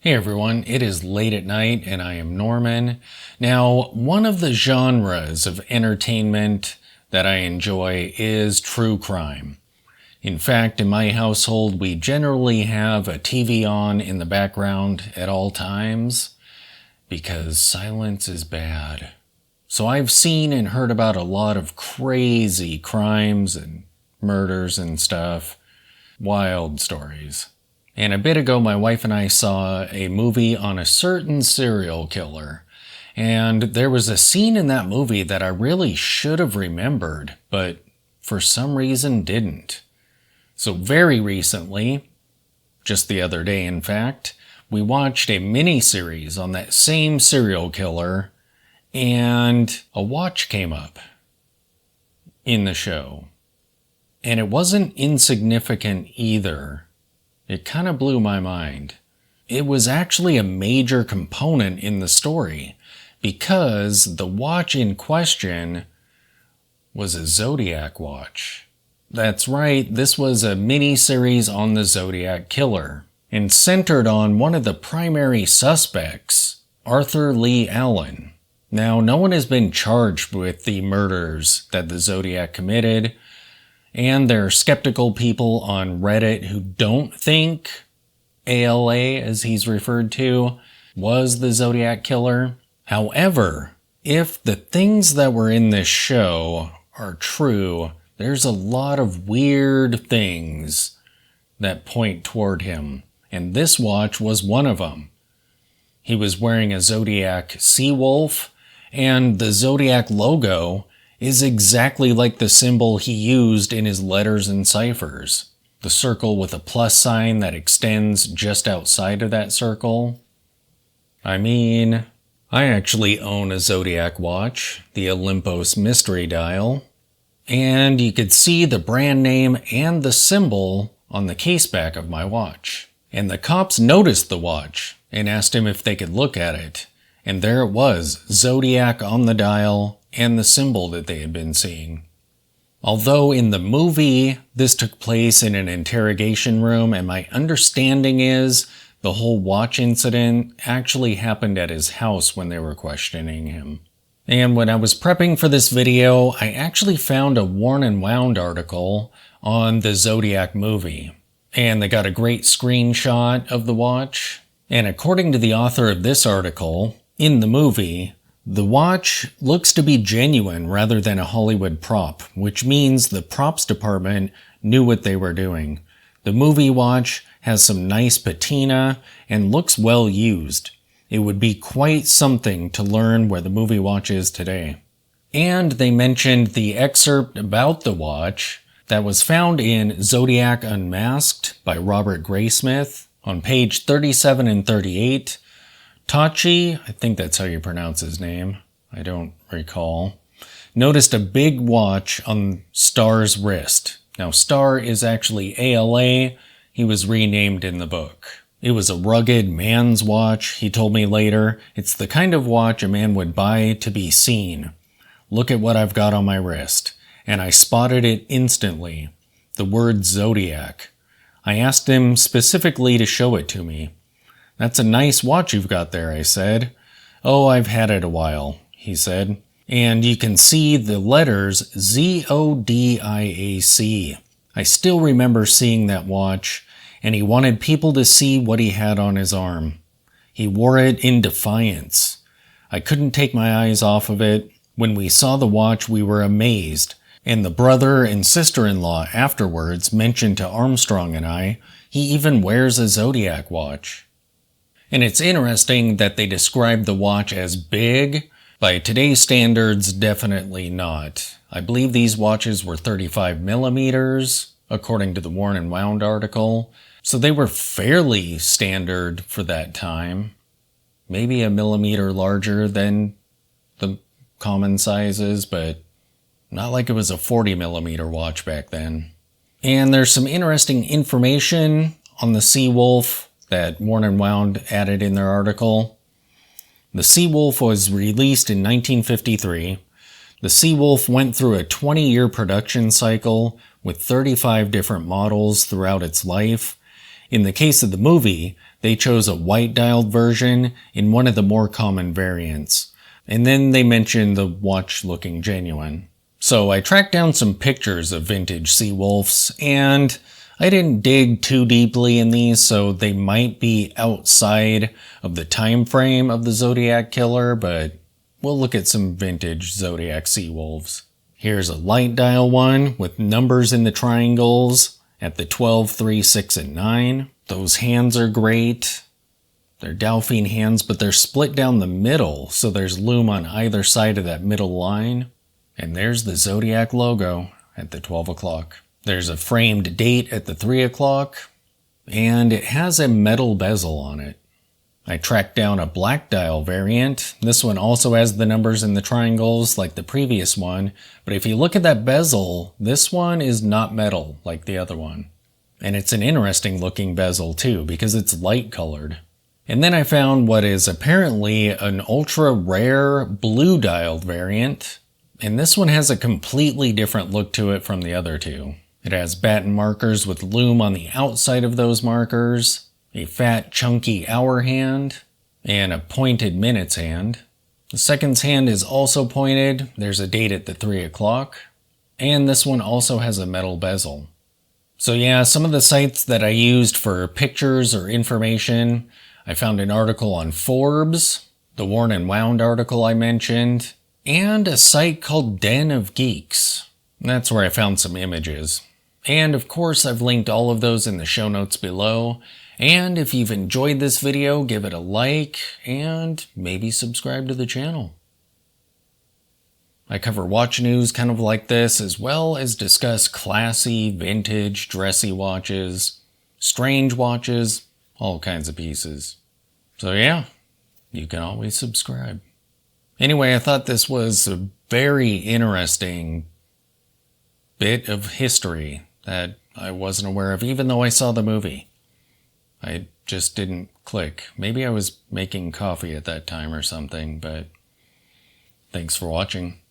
Hey everyone, it is late at night and I am Norman. Now, one of the genres of entertainment that I enjoy is true crime. In fact, in my household, we generally have a TV on in the background at all times because silence is bad. So I've seen and heard about a lot of crazy crimes and murders and stuff. Wild stories. And a bit ago, my wife and I saw a movie on a certain serial killer. And there was a scene in that movie that I really should have remembered, but for some reason didn't. So very recently, just the other day in fact, we watched a mini-series on that same serial killer, and a watch came up in the show. And it wasn't insignificant either. It kind of blew my mind. It was actually a major component in the story because the watch in question was a Zodiac watch. That's right, this was a mini-series on the Zodiac killer and centered on one of the primary suspects, Arthur Lee Allen. Now, no one has been charged with the murders that the Zodiac committed, and there are skeptical people on Reddit who don't think ALA, as he's referred to, was the Zodiac killer. However, if the things that were in this show are true, there's a lot of weird things that point toward him, and this watch was one of them. He was wearing a Zodiac SeaWolf, and the Zodiac logo is exactly like the symbol he used in his letters and ciphers. The circle with a plus sign that extends just outside of that circle. I mean, I actually own a Zodiac watch, the Olympus Mystery Dial, and you could see the brand name and the symbol on the caseback of my watch. And the cops noticed the watch and asked him if they could look at it. And there it was, Zodiac on the dial, and the symbol that they had been seeing. Although in the movie, this took place in an interrogation room, and my understanding is the whole watch incident actually happened at his house when they were questioning him. And when I was prepping for this video, I actually found a Worn and Wound article on the Zodiac movie. And they got a great screenshot of the watch. And according to the author of this article, in the movie, the watch looks to be genuine rather than a Hollywood prop, which means the props department knew what they were doing. The movie watch has some nice patina and looks well used. It would be quite something to learn where the movie watch is today. And they mentioned the excerpt about the watch that was found in Zodiac Unmasked by Robert Graysmith on page 37 and 38. Tachi, I think that's how you pronounce his name, I don't recall, noticed a big watch on Star's wrist. Now, Star is actually ALA. He was renamed in the book. It was a rugged man's watch, he told me later. It's the kind of watch a man would buy to be seen. Look at what I've got on my wrist. And I spotted it instantly. The word Zodiac. I asked him specifically to show it to me. That's a nice watch you've got there, I said. Oh, I've had it a while, he said. And you can see the letters Zodiac. I still remember seeing that watch, and he wanted people to see what he had on his arm. He wore it in defiance. I couldn't take my eyes off of it. When we saw the watch, we were amazed. And the brother and sister-in-law afterwards mentioned to Armstrong and I, he even wears a Zodiac watch. And it's interesting that they described the watch as big. By today's standards, definitely not. I believe these watches were 35 millimeters, according to the Worn and Wound article. So they were fairly standard for that time. Maybe a millimeter larger than the common sizes, but not like it was a 40 millimeter watch back then. And there's some interesting information on the SeaWolf that Worn and Wound added in their article. The SeaWolf was released in 1953. The SeaWolf went through a 20-year production cycle with 35 different models throughout its life. In the case of the movie, they chose a white dialed version in one of the more common variants. And then they mentioned the watch looking genuine. So I tracked down some pictures of vintage SeaWolves, and I didn't dig too deeply in these, so they might be outside of the time frame of the Zodiac killer, but we'll look at some vintage Zodiac SeaWolves. Here's a light dial one with numbers in the triangles at the 12, 3, 6, and 9. Those hands are great. They're Delphine hands, but they're split down the middle, so there's lume on either side of that middle line. And there's the Zodiac logo at the 12 o'clock. There's a framed date at the 3 o'clock, and it has a metal bezel on it. I tracked down a black dial variant. This one also has the numbers in the triangles like the previous one, but if you look at that bezel, this one is not metal like the other one. And it's an interesting looking bezel too, because it's light colored. And then I found what is apparently an ultra rare blue dialed variant. And this one has a completely different look to it from the other two. It has batten markers with lume on the outside of those markers, a fat chunky hour hand, and a pointed minutes hand. The seconds hand is also pointed. There's a date at the 3 o'clock. And this one also has a metal bezel. So yeah, some of the sites that I used for pictures or information, I found an article on Forbes, the Worn and Wound article I mentioned, and a site called Den of Geeks. That's where I found some images. And of course, I've linked all of those in the show notes below. And if you've enjoyed this video, give it a like and maybe subscribe to the channel. I cover watch news kind of like this, as well as discuss classy, vintage, dressy watches, strange watches, all kinds of pieces. So yeah, you can always subscribe. Anyway, I thought this was a very interesting bit of history that I wasn't aware of, even though I saw the movie. I just didn't click. Maybe I was making coffee at that time or something, but thanks for watching.